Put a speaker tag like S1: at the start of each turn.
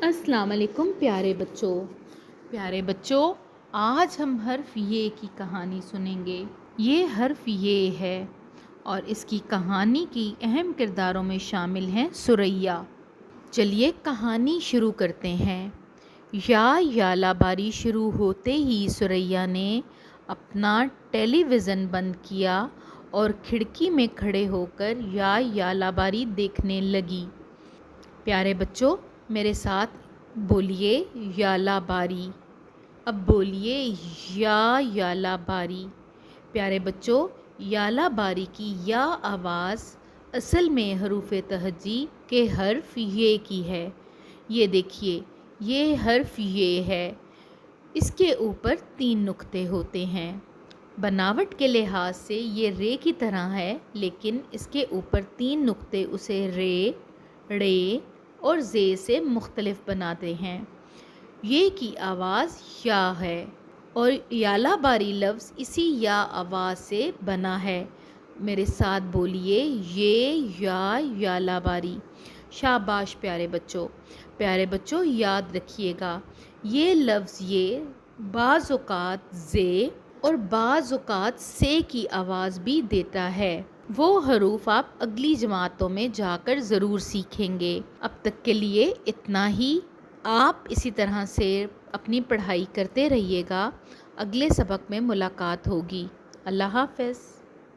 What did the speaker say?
S1: السلام علیکم پیارے بچوں آج ہم حرف یہ کی کہانی سنیں گے۔ یہ حرف یہ ہے اور اس کی کہانی کی اہم کرداروں میں شامل ہیں ثریا۔ چلیے کہانی شروع کرتے ہیں۔ یا باری شروع ہوتے ہی ثریا نے اپنا ٹیلی ویژن بند کیا اور کھڑکی میں کھڑے ہو کر یا باری دیکھنے لگی۔ پیارے بچوں میرے ساتھ بولیے یا باری۔ اب بولیے یا باری۔ پیارے بچوں یا باری کی یا آواز اصل میں حروف تہجی کے حرف یہ کی ہے۔ یہ دیکھیے یہ حرف یہ ہے، اس کے اوپر 3 نقطے ہوتے ہیں۔ بناوٹ کے لحاظ سے یہ رے کی طرح ہے، لیکن اس کے اوپر 3 نقطے اسے رے اور زے سے مختلف بناتے ہیں۔ یہ کی آواز یا ہے اور یا باری لفظ اسی یا آواز سے بنا ہے۔ میرے ساتھ بولیے یہ یا باری۔ شاباش پیارے بچوں یاد رکھیے گا یہ لفظ یہ بعض اوقات زے اور بعض اوقات سے کی آواز بھی دیتا ہے۔ وہ حروف آپ اگلی جماعتوں میں جا کر ضرور سیکھیں گے۔ اب تک کے لیے اتنا ہی۔ آپ اسی طرح سے اپنی پڑھائی کرتے رہیے گا۔ اگلے سبق میں ملاقات ہوگی۔ اللہ حافظ۔